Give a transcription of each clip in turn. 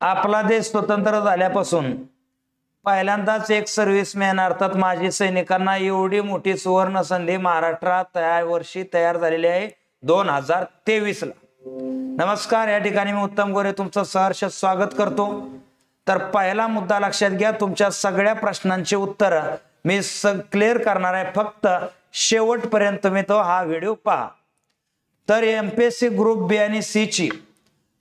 आपला देश स्वतंत्र झाल्यापासून पहिल्यांदाच एक सर्व्हिसमॅन अर्थात माजी सैनिकांना एवढी मोठी सुवर्ण संधी महाराष्ट्रात या वर्षी तयार झालेली आहे 2023 ला। नमस्कार, या ठिकाणी मी उत्तम गोरे तुमचं सहर्ष स्वागत करतो। तर पहिला मुद्दा लक्षात घ्या, तुमच्या सगळ्या प्रश्नांची उत्तर मी क्लिअर करणार आहे, फक्त शेवटपर्यंत तुम्ही तो हा व्हिडिओ पहा। तर एमपीएससी ग्रुप बी आणि सी ची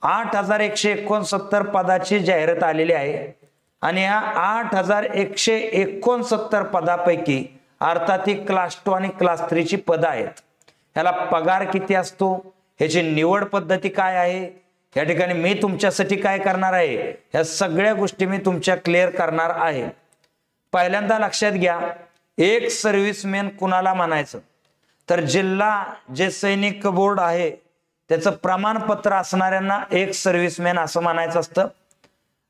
8169 पदाची जाहिरात आलेली आहे आणि या 8169 पदापैकी अर्थात ही क्लास 2 आणि क्लास 3 ची पद आहेत। याला पगार किती असतो, ह्याची निवड पद्धती काय आहे, या ठिकाणी मी तुमच्यासाठी काय करणार आहे, या सगळ्या गोष्टी मी तुमच्या क्लिअर करणार आहे। पहिल्यांदा लक्षात घ्या, एक सर्व्हिसमॅन कुणाला म्हणायचं, तर जिल्हा जे सैनिक बोर्ड आहे त्याचं प्रमाणपत्र असणाऱ्यांना एक सर्व्हिसमॅन असं म्हणायचं असतं।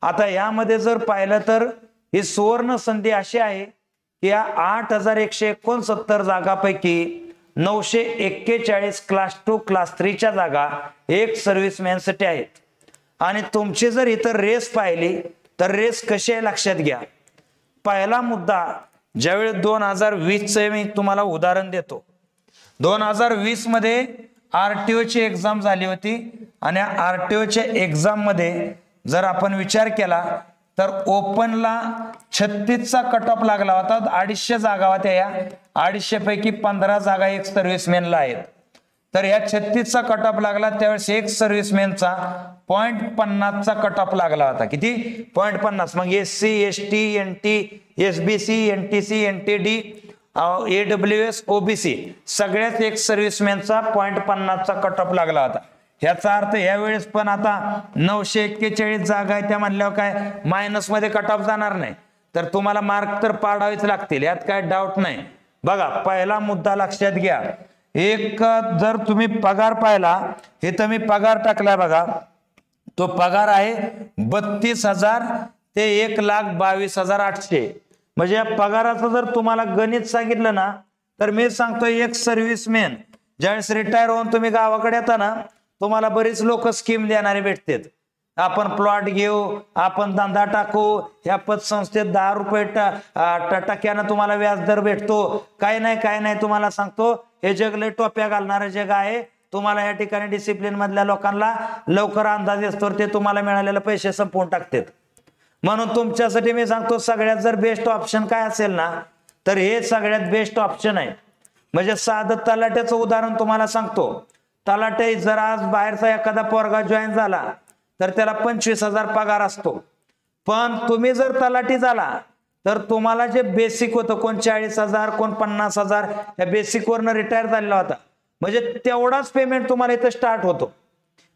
आता यामध्ये जर पाहिलं तर ही सुवर्ण संधी अशी आहे की या 8169 जागापैकी 941 क्लास 2 क्लास 3 च्या जागा एक सर्व्हिसमॅन साठी आहेत। आणि तुमची जर इतर रेस पाहिली तर रेस कशी आहे लक्षात घ्या। पहिला मुद्दा, ज्यावेळी 2020 चे मी तुम्हाला उदाहरण देतो, 2020 मध्ये आरटीओ ची एक्झाम झाली होती आणि आरटीओ च्या एक्झाम मध्ये जर आपण विचार केला तर ओपनला 36 चा कट ऑफ लागला होता। 250 जागा होत्या, या 250 पैकी 15 जागा एक सर्व्हिसमॅनला आहेत। तर या 36 चा कट ऑफ लागला, त्यावेळेस एक सर्व्हिसमॅनचा 0.50 चा कट ऑफ लागला होता। किती? 0.50। मग SC, ST, NT, SBC, NTC, NTD, EWS, OBC सगळ्यात एक सर्व्हिसमॅनचा 0.50 चा कट ऑफ लागला होता। याचा अर्थ यावेळेस पण आता 941 जागा आहे त्या म्हणल्यावर काय मायनस मध्ये कट ऑफ जाणार नाही, तर तुम्हाला मार्क तर पाडावेच लागतील, यात काय डाऊट नाही। बघा, पहिला मुद्दा लक्षात घ्या, एक जर तुम्ही पगार पाहिला, हे तर मी पगार टाकलाय बघा, तो पगार आहे 32,000 ते 1,22,800। म्हणजे या पगाराचं जर तुम्हाला गणित सांगितलं ना, तर मी सांगतो एक सर्व्हिसमॅन ज्यावेळेस रिटायर होऊन तुम्ही गावाकडे येता ना, तुम्हाला बरीच लोक स्कीम देणारे भेटतात। आपण प्लॉट घेऊ, आपण धंदा टाकू, या पतसंस्थेत 10 रुपये टक्क्यानं तुम्हाला व्याजदर भेटतो, काय नाही तुम्हाला सांगतो, हे जग लय टोप्या घालणारं जग आहे। तुम्हाला या ठिकाणी डिसिप्लिन मधल्या लोकांना लवकर अंदाज असतो, ते तुम्हाला मिळालेले पैसे संपवून टाकतात। म्हणून तुमच्यासाठी मी सांगतो, सगळ्यात जर बेस्ट ऑप्शन काय असेल ना, तर हे सगळ्यात बेस्ट ऑप्शन आहे। म्हणजे साधं तलाट्याचं उदाहरण तुम्हाला सांगतो, तलाटे जर आज बाहेरचा एखादा पोरगा जॉईन झाला तर त्याला 25,000 पगार असतो, पण तुम्ही जर तलाठी झाला तर तुम्हाला जे बेसिक होतं, कोण 40,000 कोण 50,000 या बेसिक वरनं रिटायर झालेला होता, म्हणजे तेवढाच पेमेंट तुम्हाला इथं स्टार्ट होतो।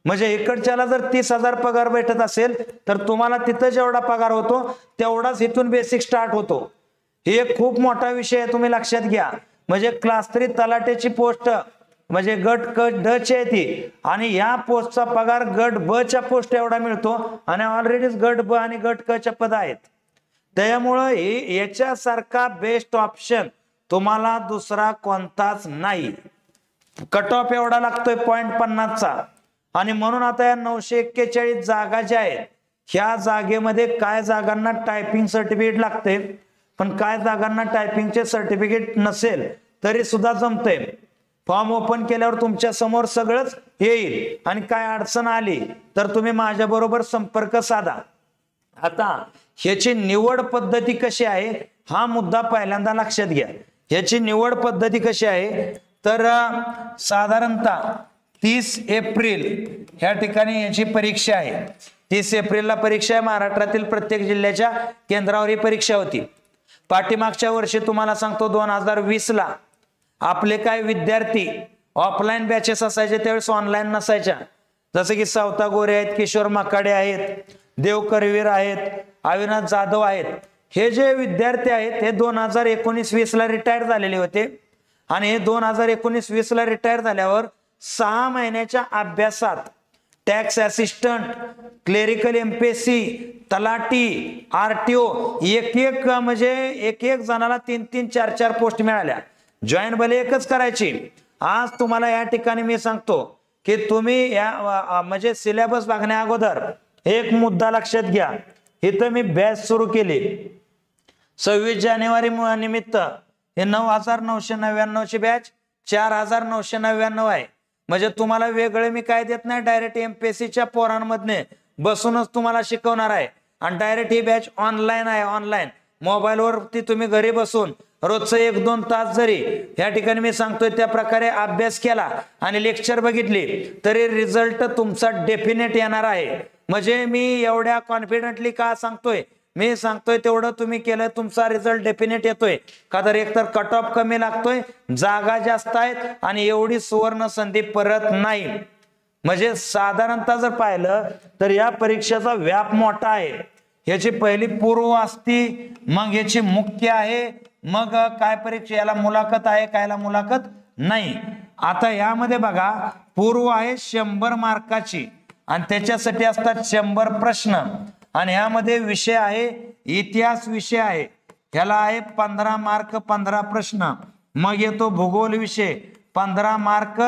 म्हणजे इकडच्याला जर 30,000 पगार भेटत असेल तर तुम्हाला तिथं जेवढा पगार होतो तेवढाच इथून बेसिक स्टार्ट होतो। हे खूप मोठा विषय आहे, तुम्ही लक्षात घ्या। म्हणजे क्लास 3 तलाट्याची पोस्ट म्हणजे गट क ड ची आहे ती, आणि या पोस्टचा पगार गट ब च्या पोस्ट एवढा मिळतो, आणि ऑलरेडी गट ब आणि गट क च्या पद आहेत। त्यामुळं याच्यासारखा बेस्ट ऑप्शन तुम्हाला दुसरा कोणताच नाही। कट ऑफ एवढा लागतोय 0.50 चा, आणि म्हणून आता या 941 जागा ज्या आहेत, ह्या जागेमध्ये काय जागांना टायपिंग सर्टिफिकेट लागते, पण काय जागांना टायपिंगचे सर्टिफिकेट नसेल तरी सुद्धा जमते। फॉर्म ओपन केल्यावर तुमच्या समोर सगळंच येईल, आणि काय अडचण आली तर तुम्ही माझ्या बरोबर संपर्क साधा। आता ह्याची निवड पद्धती कशी आहे हा मुद्दा पहिल्यांदा लक्षात घ्या। ह्याची निवड पद्धती कशी आहे, तर साधारणतः 30 एप्रिल ह्या ठिकाणी याची परीक्षा आहे। 30 एप्रिलला परीक्षा आहे, महाराष्ट्रातील प्रत्येक जिल्ह्याच्या केंद्रावर ही परीक्षा होती। पाठीमागच्या वर्षी तुम्हाला सांगतो 2020 ला आपले काय विद्यार्थी ऑफलाईन बॅचेस असायचे, त्यावेळेस ऑनलाईन नसायच्या, जसं की सावता गोरे आहेत, किशोर मकाडे आहेत, देव करवीर आहेत, अविनाश जाधव आहेत। हे जे विद्यार्थी आहेत हे 2019-20 ला रिटायर झालेले होते, आणि हे 2019-20 ला रिटायर झाल्यावर 6 महिन्याच्या अभ्यासात tax assistant, clerical MPSC, talathi, RTO एक म्हणजे एक जणाला 3-3, 4-4 पोस्ट मिळाल्या। जॉईन भले एकच करायची। आज तुम्हाला या ठिकाणी मी सांगतो की तुम्ही या म्हणजे सिलेबस बघण्या अगोदर एक मुद्दा लक्षात घ्या, इथं मी बॅच सुरू केली 26 जानेवारी निमित्त, हे 9,999 ची बॅच 4,999 आहे. म्हणजे तुम्हाला वेगळे मी काय देत नाही, डायरेक्ट एमपीएससीच्या पोरांमधने बसूनच तुम्हाला शिकवणार आहे. आणि डायरेक्ट ही बॅच ऑनलाईन आहे. ऑनलाईन मोबाईलवरती तुम्ही घरी बसून रोजचं 1-2 तास जरी या ठिकाणी मी सांगतोय त्या प्रकारे अभ्यास केला आणि लेक्चर बघितली तरी रिझल्ट तुमचा डेफिनेट येणार आहे. म्हणजे मी एवढ्या कॉन्फिडेंटली का सांगतोय, मी सांगतोय तेवढं तुम्ही केलं, तुमचा रिझल्ट डेफिनेट येतोय. का तर एकतर कट ऑफ कमी लागतोय, जागा जास्त आहेत आणि एवढी सुवर्ण संधी परत नाही. म्हणजे साधारणतः जर पाहिलं तर या परीक्षेचा व्याप मोठा आहे. याची पहिली पूर्व असती, मग याची मुख्य आहे, मग काय परीक्षा याला मुलाखत आहे, कायला मुलाखत नाही. आता यामध्ये बघा पूर्व आहे 100 मार्काची आणि त्याच्यासाठी असतात 100 प्रश्न आणि यामध्ये विषय आहे इतिहास विषय आहे, ह्याला आहे 15 मार्क 15 प्रश्न. मग येतो भूगोल विषय 15 मार्क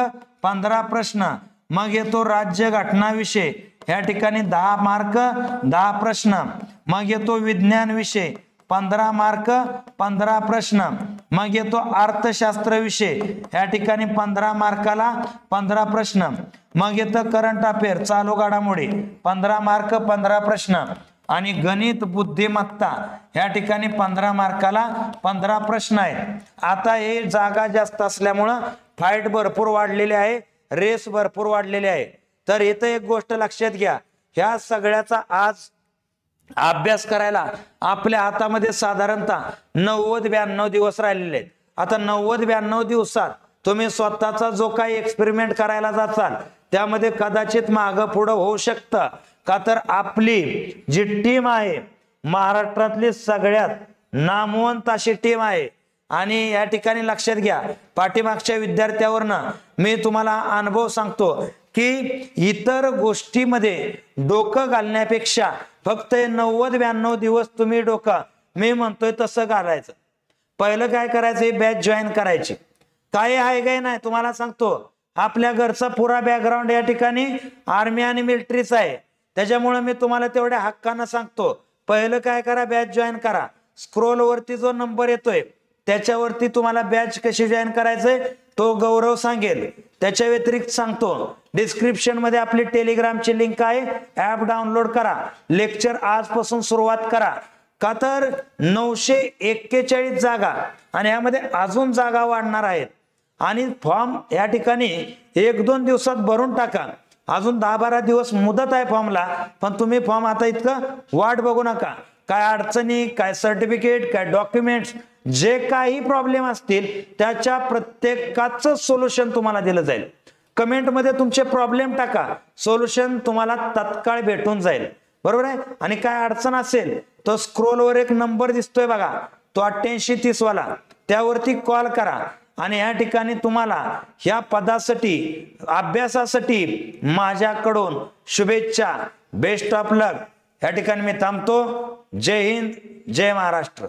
15 प्रश्न. मग येतो राज्य घटना विषय, या ठिकाणी 10 मार्क 10 प्रश्न. मग येतो विज्ञान विषय 15 मार्क 15 प्रश्न. मग येतो अर्थशास्त्र विषय, या ठिकाणी 15 मार्काला 15 प्रश्न. मग येतं करंट अफेअर चालू घडामोडी 15 मार्क 15 प्रश्न. आणि गणित बुद्धिमत्ता या ठिकाणी 15 मार्काला 15 प्रश्न आहेत. आता हे जागा जास्त असल्यामुळं फाईट भरपूर वाढलेली आहे, रेस भरपूर वाढलेली आहे. तर इथं एक गोष्ट लक्षात घ्या, ह्या सगळ्याचा आज अभ्यास करायला आपल्या हातामध्ये साधारणतः 90-92 दिवस राहिलेले आहेत. आता 90-92 दिवसात तुम्ही स्वतःचा जो काही एक्सपेरिमेंट करायला जाचाल त्यामध्ये कदाचित मागं पुढं होऊ शकतं. का तर आपली जी टीम आहे महाराष्ट्रातली सगळ्यात नामवंत अशी टीम आहे. आणि या ठिकाणी लक्षात घ्या, पाठीमागच्या विद्यार्थ्यावरनं मी तुम्हाला अनुभव सांगतो की इतर गोष्टीमध्ये डोकं घालण्यापेक्षा फक्त 90-92 दिवस तुम्ही डोकं, मी म्हणतोय तसं घालायचं. पहिलं काय करायचं, बॅच जॉईन करायची. काय आहे काय नाही तुम्हाला सांगतो, आपल्या घरचा पुरा बॅकग्राऊंड या ठिकाणी आर्मी आणि मिलिटरीचा आहे, त्याच्यामुळे मी तुम्हाला तेवढ्या हक्कानं सांगतो. पहिलं काय करा, बॅच जॉईन करा. स्क्रोल वरती जो नंबर येतोय त्याच्यावरती तुम्हाला बॅच कशी जॉईन करायचंय तो गौरव सांगेल. त्याच्या व्यतिरिक्त सांगतो, डिस्क्रिप्शन मध्ये आपली टेलिग्रामची लिंक आहे, ऍप डाउनलोड करा. लेक्चर आजपासून सुरुवात करा. का तर 941 जागा आणि यामध्ये अजून जागा वाढणार आहेत. आणि फॉर्म या ठिकाणी 1-2 दिवसात भरून टाका. अजून 10-12 दिवस मुदत आहे फॉर्मला, पण तुम्ही फॉर्म आता इतकं वाट बघू नका. काय अडचणी, काय सर्टिफिकेट, काय डॉक्युमेंट्स, जे काही प्रॉब्लेम असतील त्याच्या प्रत्येकाचं सोल्युशन तुम्हाला दिलं जाईल. कमेंट मध्ये तुमचे प्रॉब्लेम टाका, सोल्युशन तुम्हाला तत्काळ भेटून जाईल. बरोबर आहे. आणि काय अडचण असेल तर स्क्रोलवर एक नंबर दिसतोय बघा, तो 8830 वाला, त्यावरती कॉल करा. आणि या ठिकाणी तुम्हाला ह्या पदासाठी अभ्यासासाठी माझ्याकडून शुभेच्छा, बेस्ट ऑफ लक. या ठिकाणी मी थांबतो. जय हिंद, जय महाराष्ट्र.